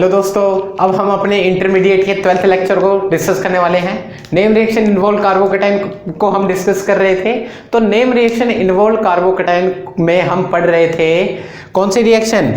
Hello दोस्तों, अब हम अपने इंटरमीडिएट के 12th लेक्चर को डिस्कस करने वाले हैं। नेम रिएक्शन इन्वॉल्व कार्बोकेटाइन को हम डिस्कस कर रहे थे। तो नेम रिएक्शन इन्वॉल्व कार्बोकेटाइन में हम पढ़ रहे थे कौन सी रिएक्शन,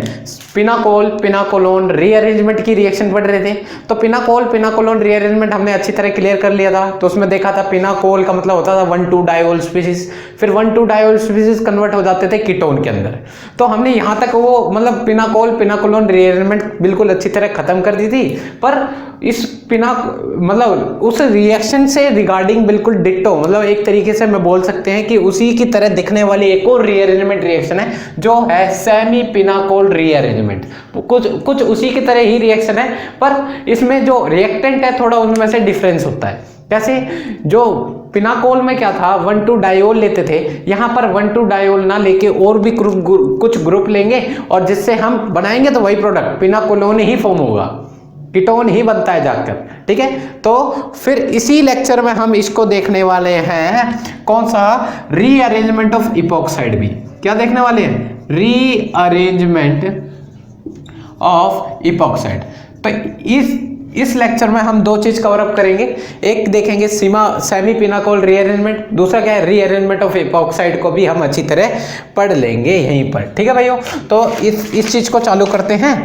पिनाकोल पिनाकोलोन रीअरेंजमेंट की रिएक्शन पढ़ रहे थे। तो पिनाकोल पिनाकोलोन रीअरेंजमेंट हमने अच्छी तरह क्लियर कर लिया था। तो उसमें देखा था पिनाकोल का मतलब होता था 1,2 डायोल स्पीशीज, फिर 1,2 डायोल स्पीशीज कन्वर्ट हो जाते थे कीटोन के अंदर। तो हमने यहाँ तक वो मतलब पिनाकोल पिनाकोलोन रीअरेंजमेंट बिल्कुल अच्छी तरह खत्म कर दी थी। पर इस मतलब उस रिएक्शन से रिगार्डिंग बिल्कुल डिट्टो, मतलब एक तरीके से मैं बोल सकते हैं कि उसी की तरह दिखने वाली एक और रीअरेंजमेंट रिएक्शन है जो है सेमी पिनाकोल रीअरेंजमेंट। कुछ उसी की तरह ही रिएक्शन है, पर इसमें जो रिएक्टेंट है थोड़ा उनमें से डिफरेंस होता है। कैसे? जो पिनाकोल में क्या था 1,2 डायोल लेते थे, यहाँ पर 1,2 डायोल ना लेके और भी कुछ ग्रुप लेंगे और जिससे हम बनाएंगे तो वही प्रोडक्ट पिनाकोलोन ही फॉर्म होगा, कीटोन ही बनता है जाकर। ठीक है, तो फिर इसी लेक्चर में हम इसको देखने वाले हैं, कौन सा, रीअरेंजमेंट ऑफ इपॉक्साइड भी। क्या देखने वाले हैं? Rearrangement of epoxide. तो इस लेक्चर में हम दो चीज कवर अप करेंगे। एक देखेंगे सेमी पिनाकोल रीअरेंजमेंट, दूसरा क्या है रीअरेंजमेंट ऑफ इपॉक्साइड को भी हम अच्छी तरह पढ़ लेंगे यहीं पर। ठीक है भाइयों, तो इस चीज को चालू करते हैं।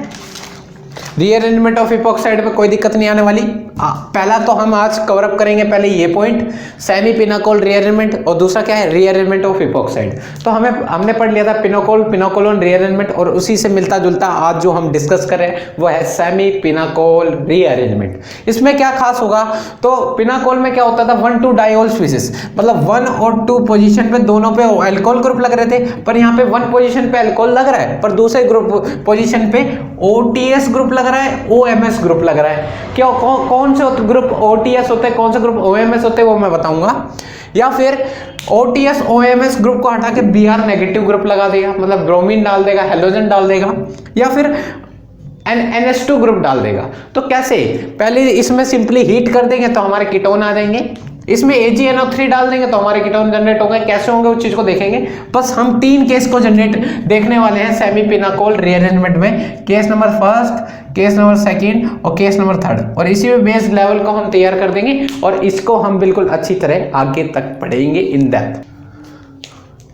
रीअरेंजमेंट ऑफ इपॉक्साइड में कोई दिक्कत नहीं आने वाली। पहला तो हम आज कवर अप करेंगे पहले ये पॉइंट, सेमी पिनाकोल रीअरेंजमेंट, और दूसरा क्या है रीअरेंजमेंट ऑफ इपॉक्साइड। तो हमने पढ़ लिया था पिनाकोल पिनाकोलोन रीअरेंजमेंट, और उसी से मिलता जुलता आज जो हम डिस्कस कर रहे हैं वो है सेमी पिनाकोल रीअरेंजमेंट। इसमें क्या खास होगा, तो पिनाकोल में क्या होता था 1,2 डायोल स्पीशीज, मतलब 1 और 2 पोजीशन पे दोनों पे अल्कोहल ग्रुप लग रहे थे। पर यहाँ पे 1 पोजीशन पे अल्कोहल लग रहा है, पर दूसरे ग्रुप पोजीशन पे OTS ग्रुप लग रहा है, OMS ग्रुप लग रहा है। क्या कौन से ग्रुप OTS होते हैं, कौन से ग्रुप OMS होते हैं वो मैं बताऊंगा। या फिर OTS OMS ग्रुप को हटा के Br नेगेटिव ग्रुप लगा देगा, मतलब ब्रोमीन डाल देगा, हेलोजन डाल देगा, या फिर NH2 ग्रुप डाल देगा। तो कैसे? पहले इसमें सिंपली हीट कर देंगे तो हमारे कीटोन आ जाएंगे, इसमें AgNO3 डाल देंगे तो हमारे कीटोन जनरेट होंगे। कैसे होंगे उस चीज को देखेंगे। बस हम 3 केस को जनरेट देखने वाले हैं सेमी पिनाकोल रीअरेंजमेंट में, केस नंबर 1, केस नंबर 2 और केस नंबर 3, और इसी में बेस लेवल को हम तैयार कर देंगे और इसको हम बिल्कुल अच्छी तरह आगे तक पढ़ेंगे इन डेप्थ।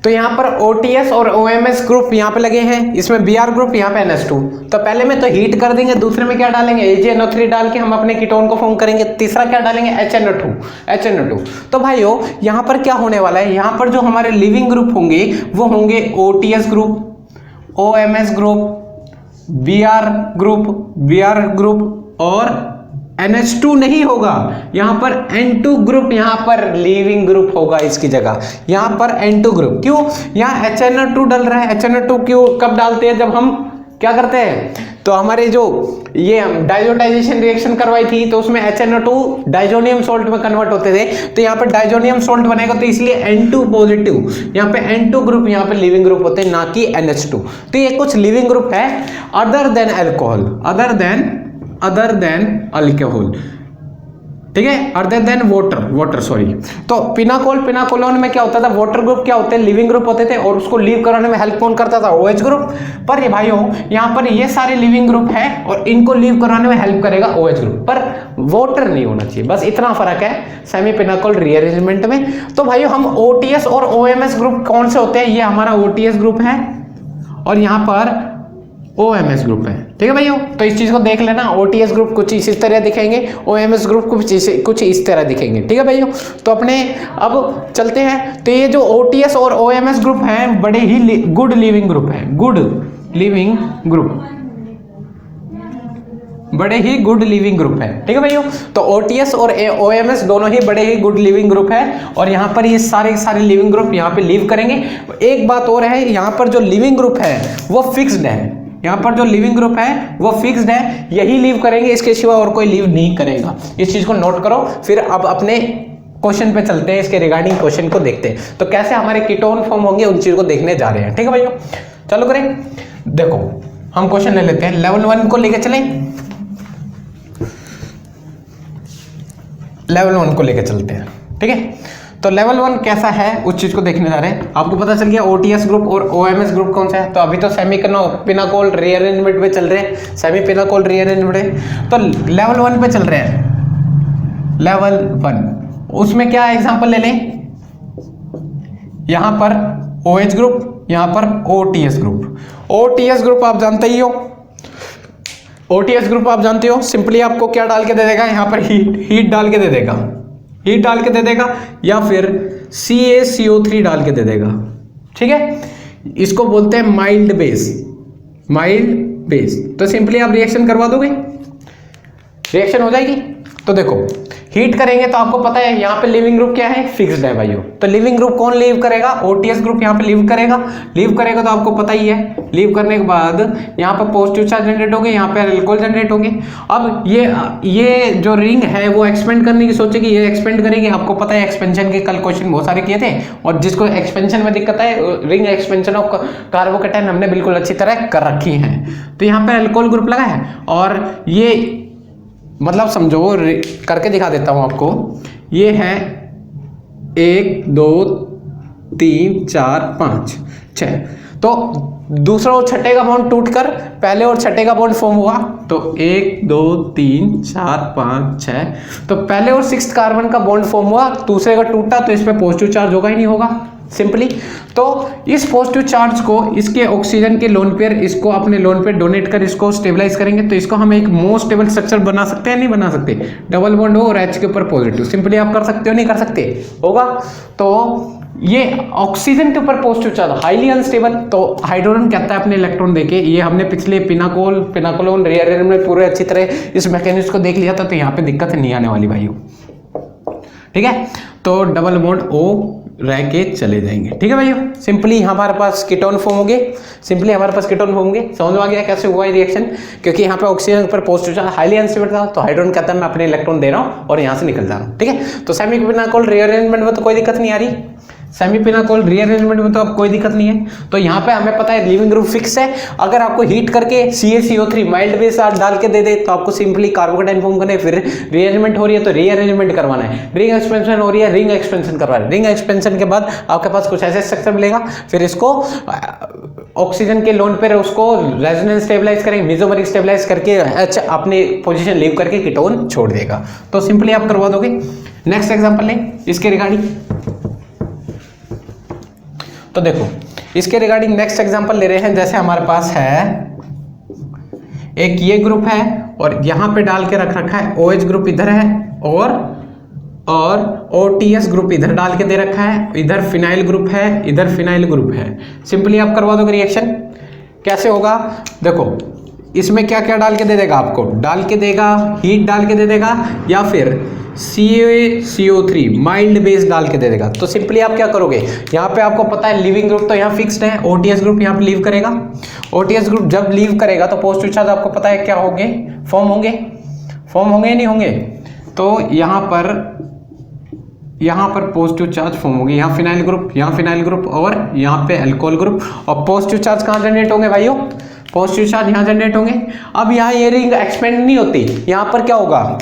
तो यहाँ पर OTS और OMS ग्रुप यहाँ पे लगे हैं, इसमें Br ग्रुप, यहाँ पे NH2। तो पहले में तो हीट कर देंगे, दूसरे में क्या डालेंगे AgNO3 डाल के हम अपने कीटोन को फॉर्म करेंगे, तीसरा क्या डालेंगे HNO2। तो भाइयों यहाँ पर क्या होने वाला है, यहाँ पर जो हमारे लिविंग ग्रुप होंगे वो होंगे OTS group, OMS group, Br group और NH2 नहीं होगा, यहाँ पर N2 ग्रुप, यहाँ पर लिविंग ग्रुप होगा इसकी जगह, यहाँ पर N2 ग्रुप। क्यों? यहाँ HNO2 डल रहा है। HNO2 क्यों कब डालते हैं? जब हम क्या करते हैं, तो हमारे जो ये डाइजोटाइजेशन रिएक्शन करवाई थी तो उसमें HNO2 डाइजोनियम सॉल्ट में कन्वर्ट होते थे। तो यहाँ पर डाइजोनियम सॉल्ट बनेगा, तो इसलिए N2 पॉजिटिव, यहाँ पे N2 ग्रुप, यहाँ पे लिविंग ग्रुप होते हैं, ना कि NH2। तो ये कुछ लिविंग ग्रुप है other than alcohol, other than alcohol, ठीक है, अदर देन वाटर सॉरी। तो पिनाकोल पिनाकोलोन में क्या होता था, वाटर ग्रुप क्या होते हैं, लिविंग ग्रुप होते थे, और उसको लीव कराने में हेल्प कौन करता था, OH ग्रुप। पर ये भाइयों यहाँ पर ये सारे लिविंग ग्रुप है और इनको लीव कराने में हेल्प करेगा OH ग्रुप, पर वाटर नहीं होना चाहिए। बस इतना फर्क है सेमी पिनाकोल रीअरेंजमेंट में। तो भाइयों हम OTS और OMS ग्रुप कौन से होते हैं, ये हमारा OTS ग्रुप है और यहाँ पर OMS ग्रुप है। ठीक है भाइयों, तो इस चीज को देख लेना। OTS ग्रुप कुछ इस तरह दिखेंगे, OMS ग्रुप कुछ इस तरह दिखेंगे। ठीक है भाइयों, तो अपने अब चलते हैं। तो ये जो OTS और OMS ग्रुप हैं बड़े ही गुड लिविंग ग्रुप है, गुड लिविंग ग्रुप, बड़े ही गुड लिविंग ग्रुप है। ठीक है भाइयों, तो OTS और OMS दोनों ही बड़े ही गुड लिविंग ग्रुप है, और यहाँ पर ये सारे लिविंग ग्रुप यहाँ पे लीव करेंगे। एक बात और है, यहाँ पर जो लिविंग ग्रुप है वो फिक्स्ड है, यहाँ पर जो लिविंग ग्रुप है वो फिक्स्ड है, यही लीव करेंगे, इसके सिवा और कोई लीव नहीं करेगा। इस चीज को नोट करो। फिर अब अपने क्वेश्चन पे चलते हैं, इसके रिगार्डिंग क्वेश्चन को देखते हैं। तो कैसे हमारे कीटोन फॉर्म होंगे उन चीज को देखने जा रहे हैं। ठीक है भाइयों, चलो करें। देखो हम क्वेश्चन ले लेते हैं, लेवल 1 को लेके चलें, लेवल 1 को लेके चलते हैं। ठीक है, तो लेवल 1 कैसा है उस चीज को देखने जा रहे हैं। आपको पता चल गया ओटीएस ग्रुप और ओएमएस ग्रुप कौन सा है। तो अभी तो सेमी पिनाकोल रीअरेंजमेंट में चल रहे हैं, सेमी पिनाकोल रीअरेंजमेंट। तो लेवल 1 पे चल रहे हैं, लेवल 1। उसमें क्या एग्जांपल ले लें, यहां पर OH ग्रुप, यहां पर OTS ग्रुप। OTS ग्रुप आप जानते ही हो, OTS ग्रुप आप जानते हो, सिंपली आपको क्या डाल के दे देगा, यहां पर हीट डाल के दे देगा, हीट डाल के दे देगा, या फिर CaCO3 डाल के दे देगा। ठीक है, इसको बोलते हैं माइल्ड बेस, माइल्ड बेस। तो सिंपली आप रिएक्शन करवा दोगे, रिएक्शन हो जाएगी। तो देखो हीट करेंगे तो आपको पता है यहाँ पे लिविंग ग्रुप क्या है, फिक्स्ड है भाइयों। तो लिविंग ग्रुप कौन लीव करेगा, ओटीएस ग्रुप यहाँ पे लीव करेगा। लीव करेगा तो आपको पता ही है, लीव करने के बाद यहाँ पे पॉजिटिव चार्ज जनरेट होंगे, यहाँ पे अल्कोहल जनरेट होंगे। अब ये जो रिंग है वो एक्सपेंड करने की सोचेगी, ये एक्सपेंड करेगी। आपको पता है एक्सपेंशन के कल क्वेश्चन बहुत सारे किए थे, और जिसको एक्सपेंशन में दिक्कत है, रिंग एक्सपेंशन ऑफ कार्बोकेटायन हमने बिल्कुल अच्छी तरह कर रखी है। तो यहाँ पे अल्कोहल ग्रुप लगा है, और ये मतलब समझो करके दिखा देता हूं आपको। ये है 1 2 3 4 5 6। तो दूसरा और छठे का बॉन्ड टूटकर पहले और छठे का बॉन्ड फॉर्म हुआ। तो 1 2 3 4 5 6। तो पहले और 6th कार्बन का बॉन्ड फॉर्म हुआ, दूसरे का टूटा, तो इसमें पॉजिटिव चार्ज होगा ही नहीं होगा सिंपली। तो इस पॉजिटिव चार्ज को इसके ऑक्सीजन के लोन पेयर, इसको अपने लोन पेयर डोनेट कर इसको स्टेबलाइज करेंगे। तो इसको हम एक मोस्ट स्टेबल स्ट्रक्चर बना सकते हैं, नहीं बना सकते। डबल बॉन्ड हो और H के ऊपर पॉजिटिव, सिंपली आप कर सकते हो, नहीं कर सकते, होगा। तो ये ऑक्सीजन के ऊपर पॉजिटिव चार्ज हाईली अनस्टेबल। तो हाइड्रोजन कहता है अपने इलेक्ट्रॉन देके, ये हमने पिछले पिनाकोलोन रीअरेंजमेंट में पूरे अच्छी तरह इस मैकेनिज्म को देख लिया था। तो यहाँ पे दिक्कत नहीं आने वाली भाइयों, ठीक है। तो डबल बॉन्ड O रह के चले जाएंगे, ठीक है भाइयों। सिंपली हमारे पास कीटोन फॉर्म होंगे, सिंपली हमारे पास कीटोन फॉर्म होंगे। समझ में आ गया कैसे हुआ ये रिएक्शन, क्योंकि यहाँ पे ऑक्सीजन पर पॉजिटिव चार्ज हाईली अनस्टेबल था। तो हाइड्रोजन कहता है मैं अपने इलेक्ट्रॉन दे रहा हूँ और यहाँ से निकल जा रहा हूँ, ठीक है। तो सेमी पिनाकोल रीअरेंजमेंट में तो कोई दिक्कत नहीं आ रही, सेमी पिनाकोल रीअरेंजमेंट में तो अब कोई दिक्कत नहीं है। तो यहाँ पे हमें पता है लिविंग ग्रुप फिक्स है। अगर आपको हीट करके CaCO3 माइल्ड बेस डाल के दे दे तो आपको सिंपली कार्बोकेटायन फॉर्म करना है। फिर रीअरेंजमेंट हो रही है तो रीअरेंजमेंट करवाना है, रिंग एक्सपेंशन हो रही है, रिंग एक्सपेंशन करवाना है। रिंग एक्सपेंशन के बाद आपके पास कुछ ऐसे स्ट्रक्चर मिलेगा, फिर इसको ऑक्सीजन के लोन पर उसको रेजोनेंस स्टेबलाइज करेंगे, मेसोमेरिक स्टेबलाइज करके अच्छा अपनी पोजीशन लीव करके कीटोन छोड़ देगा। तो सिंपली आप करवा दोगे। नेक्स्ट एग्जांपल लें इसके रिगार्डिंग। तो देखो इसके रिगार्डिंग नेक्स्ट एग्जांपल ले रहे हैं। जैसे हमारे पास है एक ये ग्रुप है और यहां पे डाल के रख रखा है OH ग्रुप इधर है, और OTS ग्रुप इधर डाल के दे रखा है, इधर फिनाइल ग्रुप है, इधर फिनाइल ग्रुप है। सिंपली आप करवा दोगे रिएक्शन। कैसे होगा देखो, इसमें क्या क्या डाल के दे देगा, आपको डाल के देगा, हीट डाल के दे देगा, या फिर CaCO3 माइल्ड बेस डाल के दे देगा। तो सिंपली आप क्या करोगे, यहाँ पे आपको पता है लिविंग ग्रुप तो यहाँ फिक्स्ड है, OTS ग्रुप यहाँ पे लीव करेगा। OTS ग्रुप जब लीव करेगा तो पॉजिटिव चार्ज आपको पता है क्या होंगे, फॉर्म होंगे या नहीं होंगे। तो यहाँ पर पॉजिटिव चार्ज फॉर्म होंगे, यहाँ फिनाइल ग्रुप और यहाँ पे अल्कोहल ग्रुप। और पॉजिटिव चार्ज कहाँ जनरेट होंगे भाइयों, पॉजिटिव चार्ज यहाँ जनरेट होंगे। अब यहाँ ये रिंग एक्सपेंड नहीं होती, यहाँ पर क्या होगा,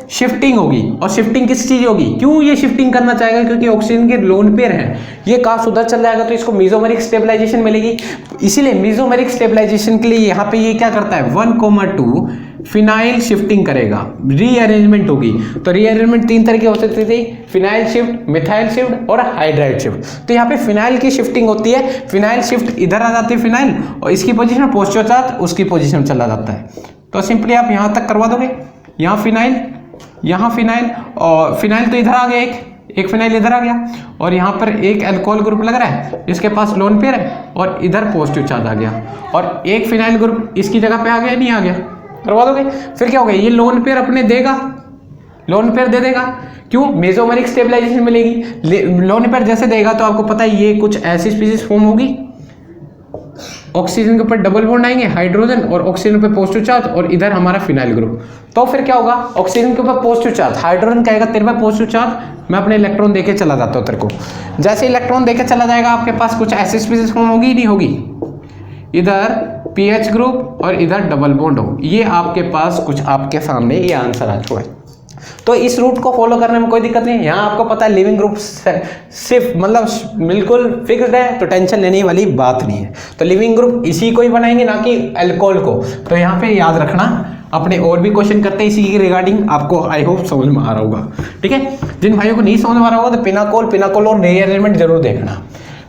शिफ्टिंग होगी। और शिफ्टिंग किस चीज होगी, क्यों ये शिफ्टिंग करना चाहेगा, क्योंकि ऑक्सीजन के लोन पेयर है, ये कहाँ उधर चल जाएगा तो इसको मेसोमेरिक स्टेबलाइजेशन मिलेगी। इसीलिए मेसोमेरिक स्टेबलाइजेशन के लिए यहाँ पे ये क्या करता है 1,2 फिनाइल शिफ्टिंग करेगा, रीअरेंजमेंट होगी। तो रीअरेंजमेंट 3 तरह की हो सकती थी, फिनाइल शिफ्ट, मिथाइल शिफ्ट और हाइड्राइड शिफ्ट। तो यहाँ पे फिनाइल की शिफ्टिंग होती है, फिनाइल शिफ्ट इधर आ जाती है फिनाइल, और इसकी पोजीशन में पॉजिटिव चार्ज उसकी पोजीशन में चला जाता है। तो सिंपली आप यहाँ तक करवा दोगे, यहाँ फिनाइल और फिनाइल तो इधर आ गया, एक फिनाइल इधर आ गया, और यहाँ पर एक अल्कोहल ग्रुप लग रहा है, इसके पास लोन पेयर है, और इधर पॉजिटिव चार्ज आ गया, और एक फिनाइल ग्रुप इसकी जगह पे आ गया, नहीं आ गया, करवा दोगे। फिर क्या हो गया, ये लोन पेयर अपने देगा, लोन पेयर दे देगा, क्यों, मेसोमेरिक स्टेबलाइजेशन मिलेगी। लोन पेयर जैसे देगा तो आपको पता है ये कुछ ऐसी स्पीशीज फॉर्म होगी, ऑक्सीजन के ऊपर डबल बॉन्ड आएंगे, हाइड्रोजन और ऑक्सीजन पे पॉजिटिव चार्ज, और इधर हमारा फिनाइल ग्रुप। तो फिर क्या होगा, ऑक्सीजन के ऊपर पॉजिटिव चार्ज, हाइड्रोजन कहेगा तेरे पे पॉजिटिव चार्ज, मैं अपने इलेक्ट्रॉन देके चला जाता हूं तेरे को। जैसे इलेक्ट्रॉन देके चला जाएगा आपके पास कुछ ऐसी स्पीशीज फॉर्म होगी, नहीं होगी, इधर PH ग्रुप और इधर डबल बॉन्ड हो। ये आपके पास कुछ आपके सामने ये आंसर आ चुका है, तो इस रूट को फॉलो करने में कोई दिक्कत नहीं है। यहाँ आपको पता है लिविंग ग्रुप सिर्फ मतलब बिल्कुल फिक्स्ड है, तो टेंशन लेने वाली बात नहीं है। तो लिविंग ग्रुप इसी को ही बनाएंगे, ना कि अल्कोहल को। तो यहाँ पे याद रखना, अपने और भी क्वेश्चन करते हैं इसी की रिगार्डिंग, आपको आई होप समझ में आ रहा होगा। ठीक है, जिन भाइयों को नहीं समझ में आ रहा होगा तो पिनाकोल और रीअरेंजमेंट जरूर देखना।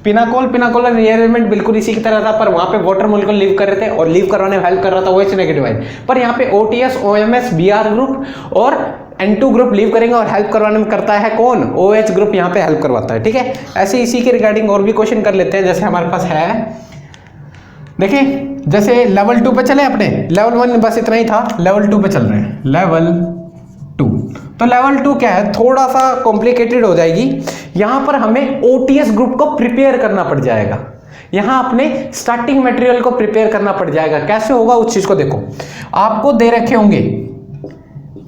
पिनाकोल और रीअरेंजमेंट बिल्कुल इसी की तरह था, पर वहां पे वाटर मोलिक्यूल लीव कर रहे थे और लीव करवाने में हेल्प कर रहा था OH नेगेटिव आयन। पर यहाँ पे OTS, OMS, Br ग्रुप और N2 ग्रुप लीव करेंगे और हेल्प करवाने में करता है कौन? OH ग्रुप यहाँ पे हेल्प करवाता है। ठीक है, ऐसे इसी के रिगार्डिंग और भी क्वेश्चन कर लेते हैं। जैसे हमारे पास है, देखिए जैसे लेवल 2 पे चले, अपने लेवल 1 बस इतना ही था, लेवल 2 पे चल रहे हैं। लेवल 2, तो लेवल 2 क्या है, थोड़ा सा कॉम्प्लिकेटेड हो जाएगी। यहां पर हमें OTS ग्रुप को प्रिपेयर करना पड़ जाएगा, यहां अपने स्टार्टिंग मटेरियल को प्रिपेयर करना पड़ जाएगा। कैसे होगा उस चीज को देखो, आपको दे रखे होंगे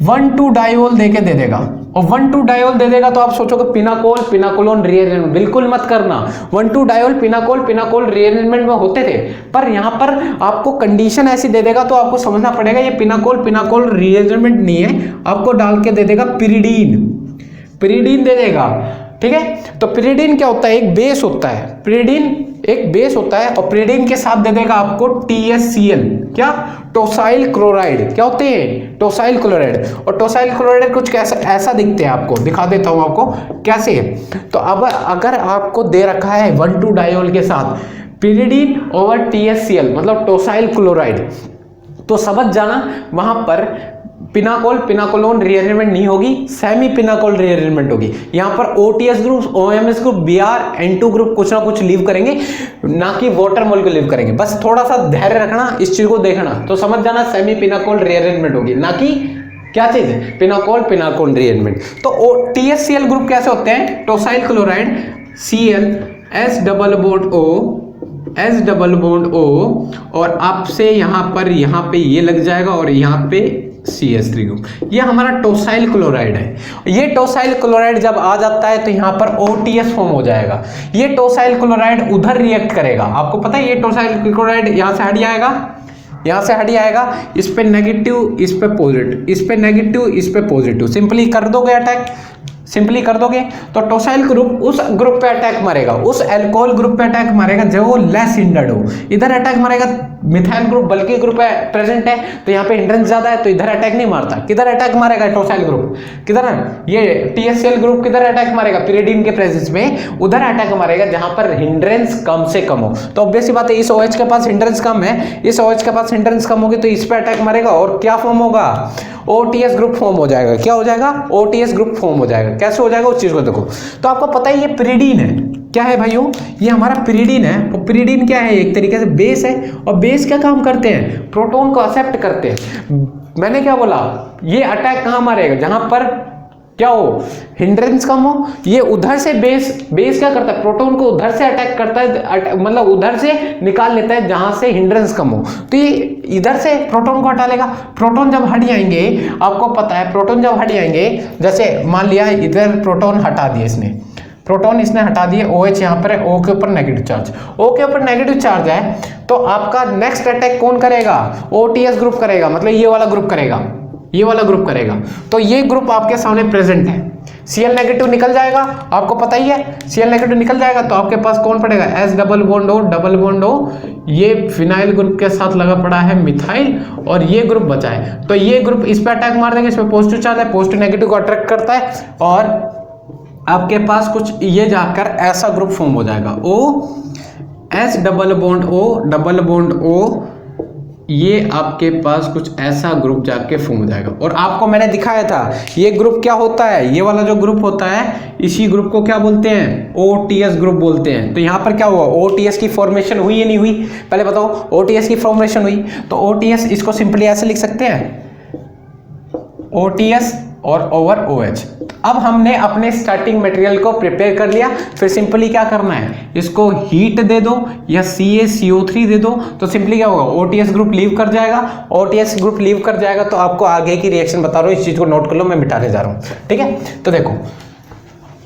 1,2 डायोल देके दे देगा, और 1,2 डायोल दे देगा तो आप सोचोगे पिनाकोल रीअरेंजमेंट, बिल्कुल मत करना। 1,2 डायोल पिनाकोल रीअरेंजमेंट में होते थे, पर यहां पर आपको कंडीशन ऐसी दे देगा तो आपको समझना पड़ेगा ये पिनाकोल रीअरेंजमेंट नहीं है, आपको डाल के दे देगा पिरिडीन दे देगा। ठीक है, तो पिरिडीन क्या होता है, एक बेस होता है, पिरिडीन एक बेस होता है, और पिरिडीन के साथ दे देगा आपको TSCl, क्या, टोसाइल क्लोराइड। क्या होते हैं, टोसाइल क्लोराइड। और टोसाइल क्लोराइड कुछ कैसा ऐसा दिखते हैं, आपको दिखा देता हूं आपको कैसे। तो अब अगर आपको दे रखा है 1,2 डायोल के साथ पिरिडीन ओवर TSCl मतलब टोसाइल क्लोराइड, तो समझ जाना वहां पर पिनाकोलोन रीअरेंजमेंट नहीं होगी, सेमी पिनाकोल रीअरेंजमेंट होगी। यहां पर OTS group, OMS group, Br, N2 group कुछ ना कुछ लीव करेंगे, ना कि वाटर मोलिक्यूल लीव करेंगे। बस थोड़ा सा धैर्य रखना, इस चीज को देखना, तो समझ जाना सेमी पिनाकोल रीअरेंजमेंट होगी, ना कि क्या चीज है, पिनाकोल रीअरेंजमेंट। तो TSCl ग्रुप कैसे होते हैं, tosyl chloride Cl S double bond O और आपसे यहां पे ये लग जाएगा और यहां पे CH3 ग्रुप, ये हमारा टोसाइल क्लोराइड है। ये टोसाइल क्लोराइड जब आ जाता है तो यहाँ पर OTS फॉर्म हो जाएगा। ये टोसाइल क्लोराइड उधर रिएक्ट करेगा, आपको पता है ये टोसाइल क्लोराइड यहाँ से हट जाएगा, इस पे नेगेटिव, इस पे पॉजिटिव, इस पे नेगेटिव, इस पे पॉजिटिव, सिंपली कर दोगे अटैक, तो टोसाइल ग्रुप उस ग्रुप पे अटैक मारेगा, उस अल्कोहल ग्रुप पे अटैक मारेगा जो वो लेस हिंडर्ड हो। इधर अटैक मारेगा मिथाइल ग्रुप, बल्कि ग्रुप है प्रेजेंट है, तो यहाँ पे हिंड्रेंस ज्यादा है, तो इधर अटैक नहीं मारता। किधर अटैक मारेगा टोसाइल ग्रुप, किधर है ये TSCl ग्रुप, किधर अटैक मारेगा, पिरिडीन के प्रेजेंस में उधर अटैक मारेगा जहां पर हिंड्रेंस कम से कम हो। तो ऑब्वियस सी बात है, इस OH के पास हिंड्रेंस कम है, इस OH के पास हिंड्रेंस कम होगी, तो इस पे अटैक मारेगा और क्या फॉर्म होगा, OTS ग्रुप फॉर्म हो जाएगा। क्या हो जाएगा, OTS ग्रुप फॉर्म हो जाएगा। कैसे हो जाएगा उस चीज को देखो, तो आपको पता है ये पिरिडीन है, क्या है भाइयों, ये हमारा पिरिडीन है। और पिरिडीन क्या है, एक तरीके से बेस है, और बेस क्या काम करते हैं, प्रोटॉन को एक्सेप्ट करते हैं। मैंने क्या बोला, ये अटैक कहां मारेगा, जहां पर क्या हो, हिंड्रेंस कम हो। ये उधर से बेस क्या करता है, प्रोटॉन को उधर से अटैक करता है, मतलब उधर से निकाल लेता है जहां से हिंड्रेंस कम हो, तो ये इधर से प्रोटॉन को हटा लेगा। प्रोटॉन जब हट जाएंगे, आपको पता है प्रोटॉन जब हट जाएंगे, जैसे मान लिया इधर प्रोटॉन हटा दिए इसने हटा दिए, OH यहाँ पर है, O के ऊपर नेगेटिव चार्ज है, तो आपका नेक्स्ट अटैक कौन करेगा, OTS ग्रुप करेगा, मतलब ये वाला ग्रुप करेगा। तो ये ग्रुप आपके सामने प्रेजेंट है, Cl नेगेटिव निकल जाएगा, आपको पता ही है Cl नेगेटिव निकल जाएगा, तो आपके पास कौन पड़ेगा, S डबल बॉन्ड O, ये फिनाइल ग्रुप के साथ लगा पड़ा है मिथाइल, और ये ग्रुप बचा है। तो ये ग्रुप इस पे अटैक मार देंगे, इसमें पॉजिटिव चार्ज है, पॉजिटिव नेगेटिव को अट्रैक्ट करता है, और आपके पास कुछ ये जाकर ऐसा ग्रुप फॉर्म हो जाएगा, S डबल बॉन्ड O, ये आपके पास कुछ ऐसा ग्रुप जाके फॉर्म हो जाएगा। और आपको मैंने दिखाया था ये ग्रुप क्या होता है, ये वाला जो ग्रुप होता है, इसी ग्रुप को क्या बोलते हैं, OTS ग्रुप बोलते हैं। तो यहाँ पर क्या हुआ, OTS की फॉर्मेशन हुई या नहीं हुई, पहले बताओ, OTS की फॉर्मेशन हुई, तो OTS इसको सिंपली ऐसे लिख सकते हैं, OTS और ओवर OH। अब हमने अपने स्टार्टिंग मटेरियल को प्रिपेयर कर लिया, फिर सिंपली क्या करना है, इसको हीट दे दो या CaCO3 दे दो, तो सिंपली क्या होगा, OTS ग्रुप लीव कर जाएगा, तो आपको आगे की रिएक्शन बता रहा हूं, इस चीज को नोट कर लो, मैं मिटाने जा रहा हूं। ठीक है, तो देखो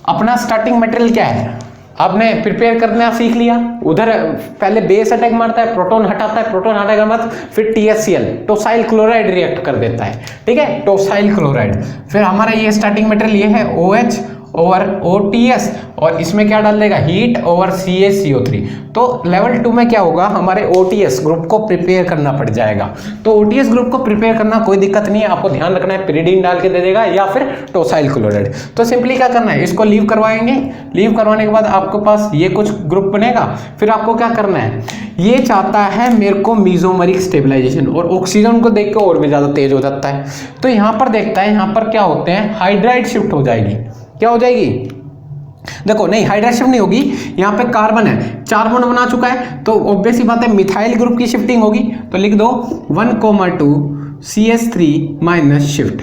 अपना स्टार्टिंग मटेरियल क्या है, आपने प्रिपेयर करना सीख लिया। उधर पहले बेस अटैक मारता है, प्रोटॉन हटाता है, प्रोटॉन हटाने के बाद फिर THCl टोसाइल क्लोराइड रिएक्ट कर देता है, ठीक है, टोसाइल क्लोराइड। फिर हमारा ये स्टार्टिंग मेटेरियल ये है OH ओवर OTS, और इसमें क्या डाल देगा, हीट ओवर CaCO3। तो लेवल 2 में क्या होगा, हमारे OTS ग्रुप को प्रिपेयर करना पड़ जाएगा। तो OTS ग्रुप को प्रिपेयर करना कोई दिक्कत नहीं है, आपको ध्यान रखना है पिरिडीन डाल के दे देगा या फिर टोसाइल क्लोराइड। तो सिंपली क्या करना है, इसको लीव करवाएंगे, लीव करवाने के बाद आपके पास ये कुछ ग्रुप बनेगा। फिर आपको क्या करना है, ये चाहता है मेरे को मीजोमरिक स्टेबलाइजेशन, और ऑक्सीजन को देख के और भी ज्यादा तेज हो जाता है। तो यहाँ पर देखता है, यहाँ पर क्या होते हैं, हाइड्राइड शिफ्ट हो जाएगी। क्या हो जाएगी, देखो नहीं हाइड्राइड शिफ्ट नहीं होगी, यहाँ पे कार्बन है 4 बॉन्ड बना चुका है, तो ऑब्वियस सी बात है मिथाइल ग्रुप की शिफ्टिंग होगी। तो लिख दो 1,2 CH3 माइनस शिफ्ट।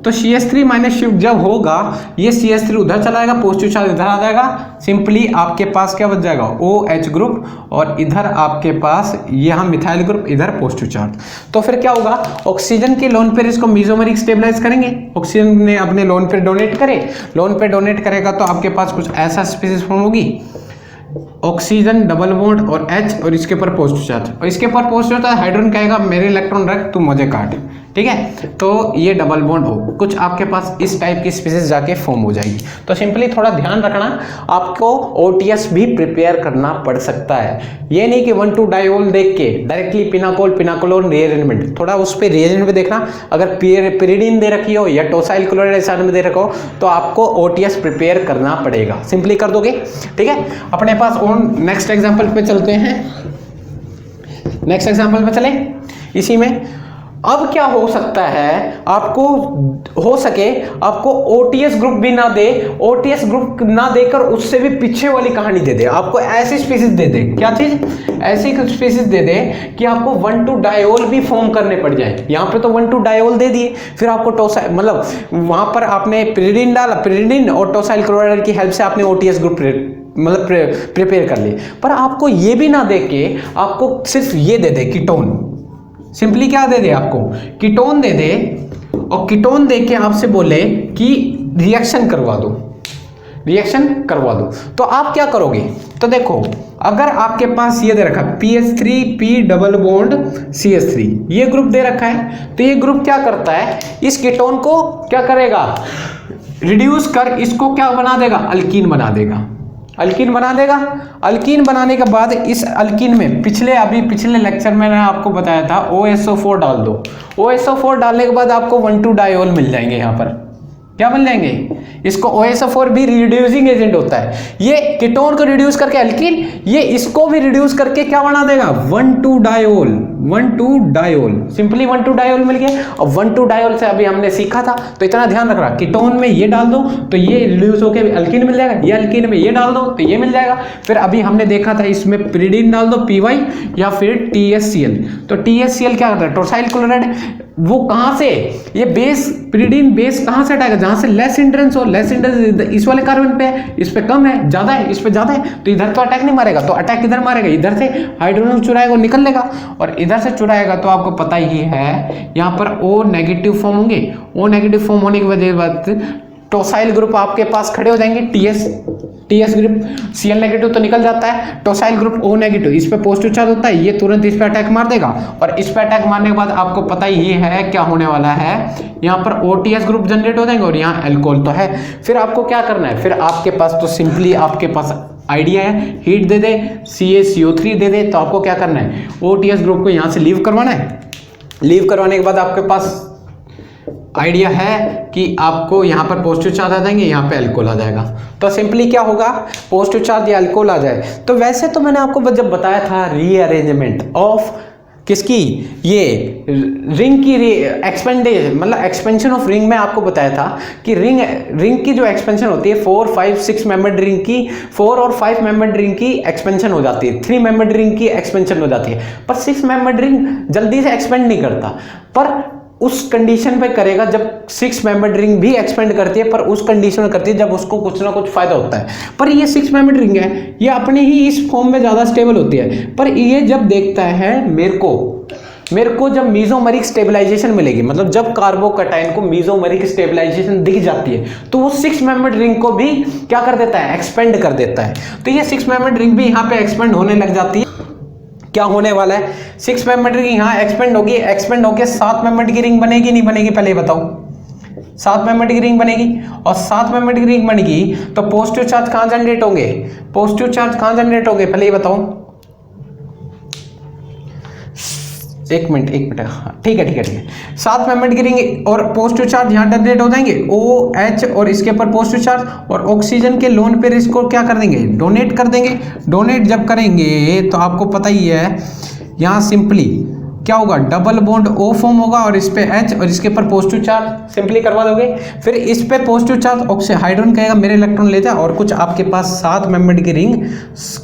तो CH3 माइनस शिफ्ट जब होगा, ये CH3 उधर चला जाएगा, पॉजिटिव चार्ज इधर आ जाएगा, सिंपली आपके पास क्या बच जाएगा, OH ग्रुप, और इधर आपके पास यहाँ मिथाइल ग्रुप, इधर पॉजिटिव चार्ज। तो फिर क्या होगा, ऑक्सीजन के लोन पेयर इसको मीजोमरिक स्टेबलाइज करेंगे। ऑक्सीजन ने अपने लोन पेयर डोनेट करे, लोन पेयर डोनेट करेगा तो आपके पास कुछ ऐसा स्पीसीज फॉर्म होगी, ऑक्सीजन डबल बॉन्ड और H, और इसके ऊपर पॉजिटिव चार्ज, और इसके ऊपर पॉजिटिव चार्ज, हाइड्रोजन कहेगा मेरे इलेक्ट्रॉन रख, तू मुझे काट, ठीक है। तो ये डबल बॉन्ड हो, कुछ आपके पास इस टाइप की स्पीसीज जाके फॉर्म हो जाएगी। तो सिंपली थोड़ा ध्यान रखना, आपको OTS भी प्रिपेयर करना पड़ सकता है। ये नहीं कि 1,2 डायोल देख के डायरेक्टली पिनाकोल पिनाकोलोन रिएरेंजमेंट, थोड़ा उस पर रिएरेंजमेंट में देखना। अगर पिरिडीन दे रखी हो या टोसाइल क्लोराइड एसिड में दे रखा हो तो आपको OTS प्रिपेयर करना पड़ेगा। सिंपली कर दोगे, ठीक है। अपने पास और नेक्स्ट एग्जाम्पल पे चलते हैं, नेक्स्ट एग्जाम्पल पे चले। इसी में अब क्या हो सकता है, आपको हो सके आपको OTS ग्रुप भी ना दे, OTS ग्रुप ना देकर उससे भी पीछे वाली कहानी दे दे, आपको ऐसी स्पीसीज दे दे, क्या चीज, ऐसी स्पीसीज दे दे कि आपको 1,2 डायोल भी फॉर्म करने पड़ जाए। यहाँ पे तो 1,2 डायोल दे दिए, फिर आपको टोसाइल, मतलब वहां पर आपने पिरिडीन डाला, पिरिडीन और टोसाइल क्लोराइड की हेल्प से आपने OTS ग्रुप मतलब प्रिपेयर कर ली, पर आपको ये भी ना दे के आपको सिर्फ ये दे दे कीटोन। सिंपली क्या दे दे, आपको कीटोन दे दे, और कीटोन दे के आपसे बोले कि रिएक्शन करवा दो, रिएक्शन करवा दो। तो आप क्या करोगे, तो देखो अगर आपके पास ये दे रखा PH3P डबल बॉन्ड CH3, ये ग्रुप दे रखा है, तो ये ग्रुप क्या करता है, इस कीटोन को क्या करेगा, रिड्यूस कर इसको क्या बना देगा, अल्कीन बना देगा, अल्कीन बना देगा। अल्कीन बनाने के बाद इस अल्कीन में पिछले लेक्चर में मैंने आपको बताया था OSO4 डाल दो। OSO4 डालने के बाद आपको 1,2 डायोल मिल जाएंगे। यहाँ पर क्या मिल जाएंगे, इसको OSO4 भी रिड्यूसिंग एजेंट होता है, ये कीटोन को रिड्यूस करके अल्कीन, ये इसको भी रिड्यूस करके क्या बना देगा, 1,2 डायोल, 1,2 डायोल, सिंपली 1,2 डायोल मिल गया। और 1,2 डायोल से अभी हमने सीखा था, तो इतना ध्यान रखना, कीटोन में ये डाल दो तो ये रिड्यूस होकर अल्कीन मिल जाएगा, ये अल्कीन में ये डाल दो तो ये मिल जाएगा। फिर अभी हमने देखा था इसमें पिरिडीन डाल दो PY या फिर THCl, तो THCl क्या करता है, टोसाइल क्लोराइड, वो कहां से, ये बेस पिरिडीन बेस कहां से हटाएगा, जहां से लेस हिंड्रेंस हो, लेस हिंड्रेंस इस वाले कार्बन पे है, इस पे कम है, ज्यादा है, इस पे ज्यादा है, तो इधर तो अटैक नहीं मारेगा, तो अटैक किधर मारेगा, इधर से हाइड्रोजन चुराएगा और निकल लेगा, और इधर से चुराएगा तो आपको पता ही है यहाँ पर O नेगेटिव फॉर्म होंगे। O नेगेटिव फॉर्म होने की वजह टोसाइल ग्रुप आपके पास खड़े हो जाएंगे, TS ग्रुप Cl नेगेटिव तो निकल जाता है, टोसाइल ग्रुप O नेगेटिव, इस पे पॉजिटिव चार्ज होता है, ये तुरंत इस पे अटैक मार देगा, और इस पे अटैक मारने के बाद आपको पता ही है क्या होने वाला है, यहाँ पर OTS ग्रुप जनरेट हो जाएंगे और यहाँ एल्कोहल तो है। फिर आपको क्या करना है, फिर आपके पास तो सिंपली आपके पास आइडिया है, हीट दे दे, CaCO3 दे दे, तो आपको क्या करना है, OTS ग्रुप को यहाँ से लीव करवाना है। लीव करवाने के बाद आपके पास आइडिया है कि आपको यहाँ पर पॉजिटिव चार्ज आ जाएंगे, यहाँ पे अल्कोहल आ जाएगा, तो सिंपली क्या होगा, पॉजिटिव चार्ज या अल्कोहल आ जाए। तो वैसे तो मैंने आपको जब बताया था रीअरेंजमेंट ऑफ किसकी, ये रिंग की मतलब एक्सपेंशन ऑफ रिंग में आपको बताया था कि रिंग की जो एक्सपेंशन होती है 4, 5, 6 मेंबर्ड रिंग की, 4 और 5 मेंबर्ड रिंग की एक्सपेंशन हो जाती है, 3 मेंबर्ड रिंग की एक्सपेंशन हो जाती है, पर 6 मेंबर्ड रिंग जल्दी से एक्सपेंड नहीं करता, पर उस कंडीशन पे करेगा जब 6 मेंबर्ड रिंग भी एक्सपेंड करती है, पर उस कंडीशन में करती है जब उसको कुछ ना कुछ फायदा होता है। पर ये 6 मेंबर्ड रिंग है, ये अपने ही इस फॉर्म में ज्यादा स्टेबल होती है, पर ये जब देखता है मेरे को मेरे को जब मीजोमेरिक स्टेबलाइजेशन मिलेगी, मतलब जब कार्बोकैटायन को मीजोमेरिक स्टेबलाइजेशन दिख जाती है तो वो 6 मेंबर्ड रिंग को भी क्या कर देता है, एक्सपेंड कर देता है। तो ये 6 मेंबर्ड रिंग भी यहाँ पे एक्सपेंड होने लग जाती है। क्या होने वाला है, 6 मेंबर्ड रिंग यहाँ एक्सपेंड होगी, एक्सपेंड होकर 7 मेंबर्ड की रिंग बनेगी नहीं बनेगी, पहले ये बताओ। 7 मेंबर्ड की रिंग बनेगी, और 7 मेंबर्ड की रिंग बनेगी तो पॉजिटिव चार्ज कहां जनरेट होंगे, पॉजिटिव चार्ज कहां जनरेट होंगे, पहले ये बताओ। एक मिनट, हाँ ठीक है। 7 मेंबर्ड की रिंग और पॉजिटिव चार्ज यहाँ जनरेट हो जाएंगे, OH और इसके ऊपर पॉजिटिव चार्ज, और ऑक्सीजन के लोन पेयर इसको क्या कर देंगे, डोनेट कर देंगे। डोनेट जब करेंगे तो आपको पता ही है यहाँ सिंपली क्या होगा, डबल बॉन्ड O फॉर्म होगा, और इस पे H और इसके ऊपर पॉजिटिव चार्ज सिंपली करवा दोगे। फिर इस पे पॉजिटिव चार्ज ऑक्सीजन हाइड्रोजन कहेगा मेरे इलेक्ट्रॉन ले जा, और कुछ आपके पास 7 मेंबर्ड की रिंग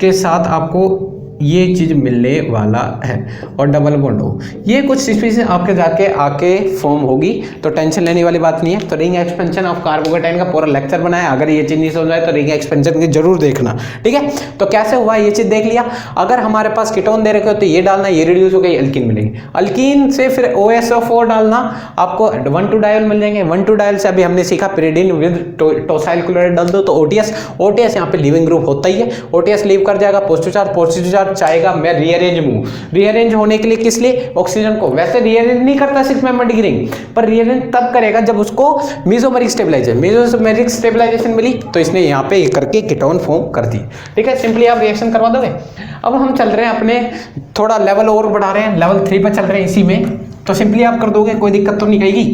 के साथ आपको ये चीज मिलने वाला है, और डबल बॉन्ड हो, ये कुछ स्पीशीज आपके जाके आके फॉर्म होगी, तो टेंशन लेने वाली बात नहीं है। तो रिंग एक्सपेंशन ऑफ कार्बोकैटायन का पूरा लेक्चर बनाया, अगर ये चीज नहीं समझ आए तो रिंग एक्सपेंशन की जरूर देखना, ठीक है। तो कैसे हुआ ये चीज देख लिया। अगर हमारे पास कीटोन दे रखे हो तो ये डालना, ये रिड्यूस हो गई, अल्कीन मिलेगी, अल्कीन से फिर OSO4 डालना, आपको 1,2 डायल मिल जाएंगे। 1,2 डायल से अभी हमने सीखा पिरिडीन विद टोसाइल क्लोराइड डाल दो तो OTS यहाँ पे लीविंग ग्रुप होता ही है, OTS लीव कर जाएगा, पॉजिटिव चार्ज चाहेगा मैं रीअरेंज होने के लिए, किस लिए, ऑक्सीजन को। वैसे रीअरेंज नहीं करता 6 मेंबर्ड की रिंग, पर रीअरेंज तब करेगा जब उसको मीजोमेरिक स्टेबलाइजेशन मिली, तो इसने यहाँ पे करके कीटोन फॉर्म कर दी, ठीक है। सिंपली आप रिएक्शन करवा दोगे। अब हम चल रहे हैं अपने थोड़ा लेवल और बढ़ा रहे हैं, लेवल 3 पर चल रहे हैं इसी में, तो सिंपली आप कर दोगे, कोई दिक्कत तो नहीं आएगी,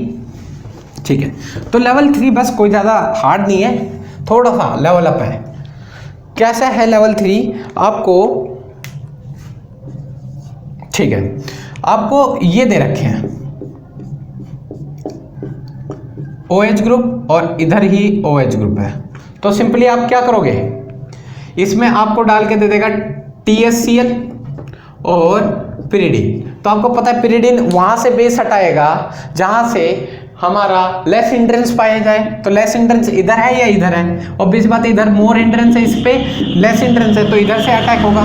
ठीक है। तो लेवल 3 बस कोई ज्यादा हार्ड नहीं है, थोड़ा सा लेवल अप है। कैसा है लेवल 3, आपको ठीक है, आपको ये दे रखे हैं OH ग्रुप और इधर ही OH ग्रुप है, तो सिंपली आप क्या करोगे, इसमें आपको डाल के दे देगा TSCl और पिरिडीन। तो आपको पता है पिरिडीन वहां से बेस हटाएगा जहां से हमारा लेस हिंड्रेंस पाया जाए, तो लेस हिंड्रेंस इधर है या इधर है, और बीस बात इधर मोर हिंड्रेंस है, इस पे लेस हिंड्रेंस है, तो इधर से अटैक होगा।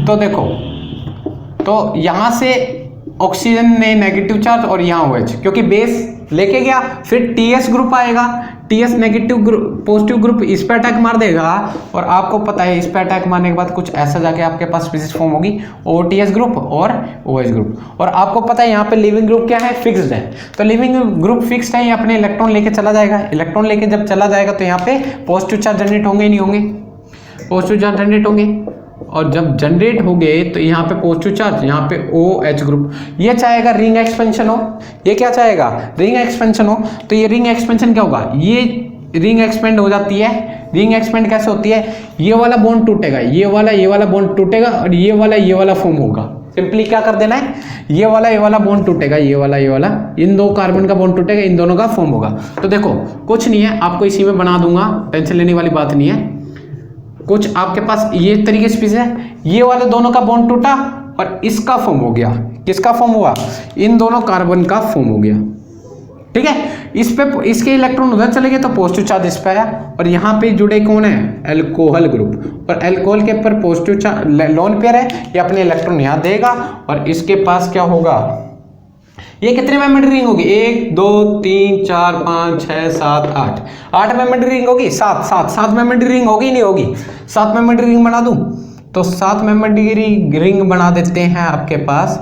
तो देखो, तो यहां से ऑक्सीजन ने नेगेटिव चार्ज और यहाँ OH, क्योंकि बेस लेके गया, फिर TS ग्रुप आएगा, TS negative group positive group इस पे अटैक मार देगा, और आपको पता है इस पे अटैक मारने के बाद कुछ ऐसा जाके आपके पास स्पीशीज फॉर्म होगी, OTS ग्रुप और OH ग्रुप। और आपको पता है यहाँ पे लिविंग ग्रुप क्या है, फिक्स्ड है, तो लिविंग ग्रुप फिक्स्ड है, ये अपने इलेक्ट्रॉन लेके चला जाएगा। इलेक्ट्रॉन लेके जब चला जाएगा तो यहाँ पे पॉजिटिव चार्ज जनरेट होंगे ही नहीं होंगे, पॉजिटिव चार्ज जनरेट होंगे, और जब जनरेट हो गए तो यहाँ पे पॉजिटिव चार्ज, यहाँ पे OH ग्रुप, ये चाहेगा रिंग एक्सपेंशन हो, ये क्या चाहेगा, रिंग एक्सपेंशन हो। तो ये रिंग एक्सपेंशन क्या होगा, ये रिंग एक्सपेंड हो जाती है। रिंग एक्सपेंड कैसे होती है, ये वाला बॉन्ड टूटेगा, ये वाला बॉन्ड टूटेगा, और ये वाला फॉर्म होगा। सिंपली क्या कर देना है, ये वाला बॉन्ड टूटेगा, ये वाला, इन दो कार्बन का बॉन्ड टूटेगा, इन दोनों का फॉर्म होगा। तो देखो कुछ नहीं है, आपको इसी में बना दूंगा, टेंशन लेने वाली बात नहीं है। कुछ आपके पास ये तरीके से है, ये वाले दोनों का बॉन्ड टूटा और इसका फॉर्म हो गया, किसका फॉर्म हुआ, इन दोनों कार्बन का फॉर्म हो गया, ठीक है। इस पे इसके इलेक्ट्रॉन उधर चले गए तो पॉजिटिव चार्ज इस पे आया, और यहाँ पे जुड़े कौन है, अल्कोहल ग्रुप, और अल्कोहल के ऊपर पॉजिटिव चार्ज लोन पेयर है, ये अपने इलेक्ट्रॉन यहाँ देगा, और इसके पास क्या होगा, ये कितने मेंबर रिंग होगी, 1 2 3 4 5 6 7 8 मेंबर रिंग होगी, 7 मेंबर रिंग होगी नहीं होगी, 7 मेंबर रिंग बना दूं, तो 7 मेंबर रिंग बना देते हैं आपके पास।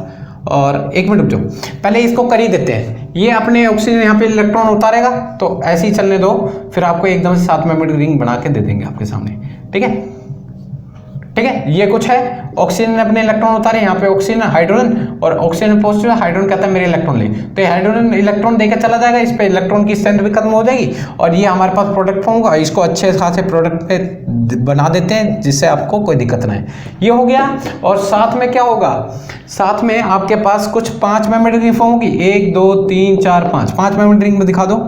और एक मिनट रुक जाओ, पहले इसको कर ही देते हैं, ये अपने ऑक्सीजन यहाँ पे इलेक्ट्रॉन उतारेगा, तो ऐसे ही चलने दो, फिर आपको एकदम से 7 मेंबर रिंग बना के दे देंगे आपके सामने, ठीक है, ठीक है। ये कुछ है, ऑक्सीजन ने अपने इलेक्ट्रॉन उतारे, यहाँ पे ऑक्सीजन हाइड्रोजन, और ऑक्सीजन पॉजिटिव है, हाइड्रोजन कहता है मेरे इलेक्ट्रॉन ले, तो ये हाइड्रोजन इलेक्ट्रॉन देकर चला जाएगा, इस पे इलेक्ट्रॉन की स्ट्रेंथ भी खत्म हो जाएगी, और ये हमारे पास प्रोडक्ट फॉर्म होगा, इसको अच्छे खासे प्रोडक्ट पे बना देते हैं जिससे आपको कोई दिक्कत ना है। ये हो गया, और साथ में क्या होगा, साथ में आपके पास कुछ 5 मेंबर रिंग फॉर्म होगी, 1 2 3 4 5 मेंबर रिंग में दिखा दो,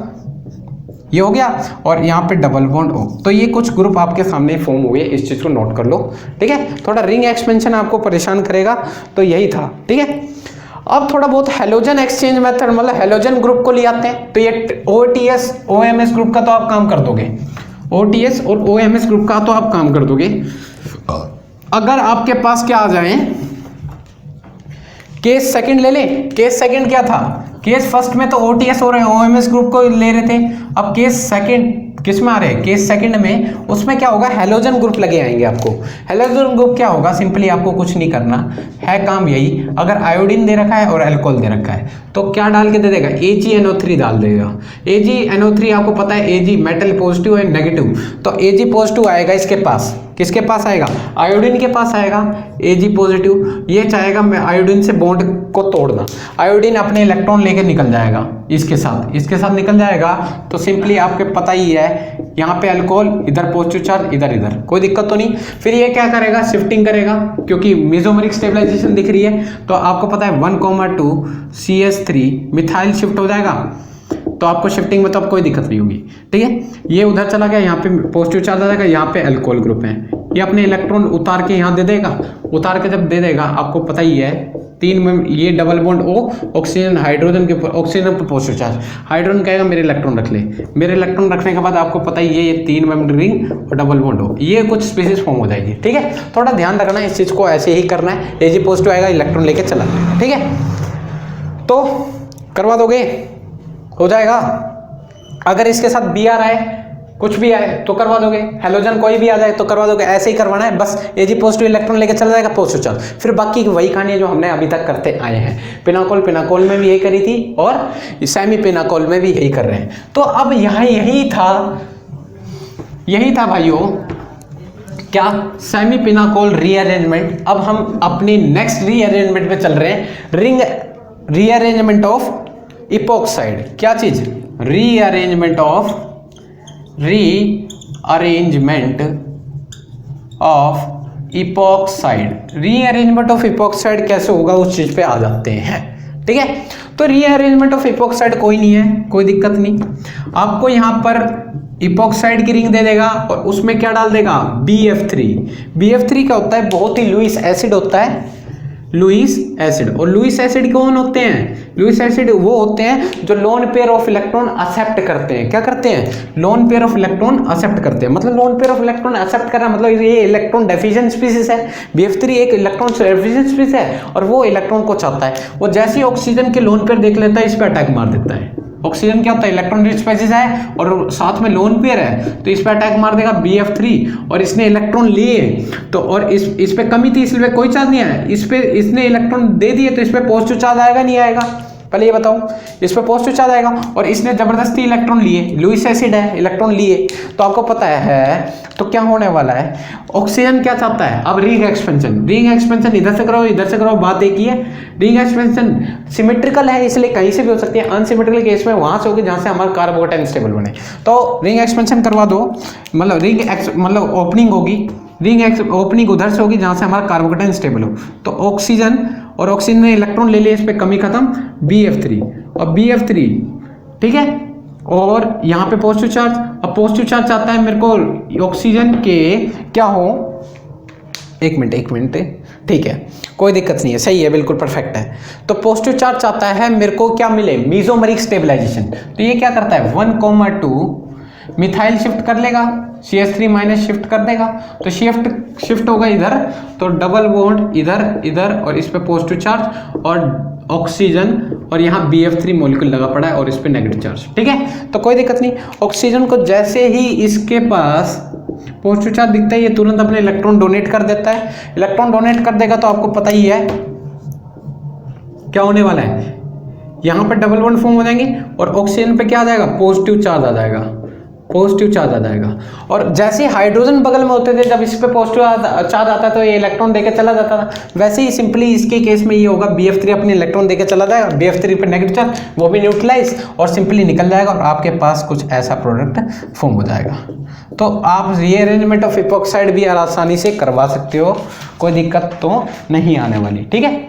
ये हो गया, और यहाँ पे डबल बॉन्ड हो, तो ये कुछ ग्रुप आपके सामने फॉर्म हुए, इस चीज को नोट कर लो, ठीक है। थोड़ा रिंग एक्सपेंशन आपको परेशान करेगा, तो यही था, ठीक है। अब थोड़ा बहुत हेलोजन एक्सचेंज मेथड, मतलब हेलोजन ग्रुप को ले आते हैं, तो ये OTS OMS ग्रुप का तो आप काम कर दोगे, OTS और OMS ग्रुप का तो आप काम कर दोगे। अगर आपके पास क्या आ जाए केस सेकंड ले ले। केस सेकंड क्या था, केस फर्स्ट में तो OTS और OMS ग्रुप को ले रहे थे, अब केस सेकंड किस में आ रहे हैं, केस सेकंड में, उसमें क्या होगा, हेलोजन ग्रुप लगे आएंगे आपको। हेलोजन ग्रुप क्या होगा, सिंपली आपको कुछ नहीं करना है, काम यही, अगर आयोडीन दे रखा है और अल्कोहल दे रखा है तो क्या डाल के दे देगा, AgNO3 डाल देगा। AgNO3 आपको पता है Ag मेटल पॉजिटिव है नेगेटिव, तो Ag पॉजिटिव आएगा इसके पास, किसके पास आएगा, आयोडीन के पास आएगा Ag पॉजिटिव। ये चाहेगा मैं आयोडीन से बॉन्ड को तोड़ना, आयोडीन अपने इलेक्ट्रॉन लेके निकल जाएगा इसके साथ निकल जाएगा, तो सिंपली आपके पता ही है यहाँ पे अल्कोहल, इधर पॉजिटिव चार्ज, इधर इधर, कोई दिक्कत तो नहीं। फिर ये क्या करेगा, शिफ्टिंग करेगा, क्योंकि मेसोमेरिक स्टेबलाइजेशन दिख रही है, तो आपको पता है 1,2 CH3 मिथाइल शिफ्ट हो जाएगा, तो आपको शिफ्टिंग में तो अब कोई दिक्कत नहीं होगी, ठीक है। ये उधर चला गया, यहाँ पे पॉजिटिव चार्ज आ जाएगा, यहाँ पे अल्कोहल ग्रुप है, ये अपने इलेक्ट्रॉन उतार के यहाँ दे देगा, उतार के जब दे देगा आपको पता ही है 3 में ये double bond O, oxygen hydrogen के ऊपर, ऑक्सीजन पर पॉजिटिव चार्ज, हाइड्रोजन कहेगा मेरे इलेक्ट्रॉन रख ले, मेरे इलेक्ट्रॉन रखने के बाद आपको पता ही है ये 3 मेंबर रिंग और डबल बॉन्ड O, ये कुछ स्पीसीज फॉर्म हो जाएगी, ठीक है। थोड़ा ध्यान रखना इस चीज़ को, ऐसे ही करना है, Ag पॉजिटिव आएगा, इलेक्ट्रॉन लेके चला जाएगा, ठीक है। तो करवा दोगे, हो जाएगा। अगर इसके साथ Br आए, कुछ भी आए तो करवा दोगे, हेलोजन कोई भी आ जाए तो करवा दोगे, ऐसे ही करवाना है बस। Ag पॉजिटिव इलेक्ट्रॉन लेके चला जाएगा, पॉजिटिव चार्ज, फिर बाकी की वही कहानी है जो हमने अभी तक करते आए हैं। पिनाकोल में भी यही करी थी और सेमी पिनाकोल में भी यही कर रहे हैं। तो अब यहाँ यही था भाइयों, क्या, सेमी पिनाकोल रीअरेंजमेंट। अब हम अपनी नेक्स्ट रीअरेंजमेंट पे चल रहे हैं, रिंग रीअरेंजमेंट ऑफ इपॉक्साइड। क्या चीज, rearrangement of epoxide. Rearrangement of epoxide कैसे होगा उस चीज पे आ जाते हैं, ठीक है। तो रीअरेंजमेंट ऑफ इपॉक्साइड कोई नहीं है, कोई दिक्कत नहीं, आपको यहां पर इपॉक्साइड की रिंग दे देगा और उसमें क्या डाल देगा, BF3। BF3 क्या होता है, बहुत ही लुईस एसिड होता है, लुईस एसिड। और लुईस एसिड कौन होते हैं, लुईस एसिड वो होते हैं जो lone pair of electron accept करते हैं। क्या करते हैं, lone pair of electron accept करते हैं, मतलब lone pair of electron accept करना मतलब ये इलेक्ट्रॉन डेफिशिएंट स्पीसीज है। BF3 एक इलेक्ट्रॉन डेफिशिएंट स्पीसीज है और वो इलेक्ट्रॉन को चाहता है, वो जैसे ही ऑक्सीजन के लोन पेयर देख लेता है इस पर अटैक मार देता है। ऑक्सीजन क्या होता है, इलेक्ट्रॉन रिच स्पीसीज है और साथ में लोन पेयर है, तो इस पे अटैक मार देगा BF3 और इसने इलेक्ट्रॉन लिए तो, और इस पे कमी थी इसलिए कोई चार्ज नहीं आया, इस पे इसने इलेक्ट्रॉन दे दिए तो इस पे पॉजिटिव चार्ज आएगा नहीं आएगा, पहले ये बताओ, इस पे पॉजिटिव चार्ज आएगा। और इसने जबरदस्ती इलेक्ट्रॉन लिए, लुईस एसिड है, इलेक्ट्रॉन लिए, तो आपको पता है तो क्या होने वाला है, ऑक्सीजन क्या चाहता है, अब रिंग एक्सपेंशन। रिंग एक्सपेंशन इधर से करो इधर से करो, बात एक ही है। रिंग एक्सपेंशन सिमेट्रिकल है इसलिए कहीं से भी हो सकती है, अनसिमेट्रिकल केस में वहां से होगी जहां से हमारा कार्बोकेटाइन स्टेबल बने। तो रिंग एक्सपेंशन करवा दो, मतलब ओपनिंग होगी, रिंग ओपनिंग उधर से होगी जहां से हमारा कार्बोकेटाइन स्टेबल हो। तो ऑक्सीजन और ऑक्सीजन ने इलेक्ट्रॉन ले लिया, इस पे कमी खत्म, BF3 और BF3, ठीक है। और यहाँ पे पॉजिटिव चार्ज, अब पॉजिटिव चार्ज चाहता है मेरे को ऑक्सीजन के क्या हो, एक मिनट, ठीक है, कोई दिक्कत नहीं है, सही है, बिल्कुल परफेक्ट है। तो पॉजिटिव चार्ज चाहता है मेरे को क्या मिले, मेसोमेरिक स्टेबलाइजेशन। तो ये क्या करता है, 1,2 मिथाइल शिफ्ट कर लेगा, CH3 माइनस शिफ्ट कर देगा, तो शिफ्ट होगा इधर, तो डबल बॉन्ड इधर और इस पे पॉजिटिव चार्ज और ऑक्सीजन और यहाँ BF3 मॉलिक्यूल लगा पड़ा है और इस पे नेगेटिव चार्ज, ठीक है। तो कोई दिक्कत नहीं, ऑक्सीजन को जैसे ही इसके पास पॉजिटिव चार्ज दिखता है ये तुरंत अपने इलेक्ट्रॉन डोनेट कर देता है। इलेक्ट्रॉन डोनेट कर देगा तो आपको पता ही है क्या होने वाला है, यहाँ पर डबल बॉन्ड फॉर्म हो जाएंगे और ऑक्सीजन पे क्या आ जाएगा, पॉजिटिव चार्ज आ जाएगा, पॉजिटिव चार्ज आ जाएगा। और जैसे हाइड्रोजन बगल में होते थे जब इस पे पॉजिटिव चार्ज आता है तो ये इलेक्ट्रॉन देके चला जाता था, वैसे ही सिंपली इसके केस में ये होगा, BF3 अपने इलेक्ट्रॉन देके चला जाएगा, BF3 पे नेगेटिव चार्ज वो भी न्यूट्रलाइज और सिंपली निकल जाएगा और आपके पास कुछ ऐसा प्रोडक्ट फॉर्म हो जाएगा। तो आप रीअरेंजमेंट ऑफ इपॉक्साइड भी आसानी से करवा सकते हो, कोई दिक्कत तो नहीं आने वाली, ठीक है।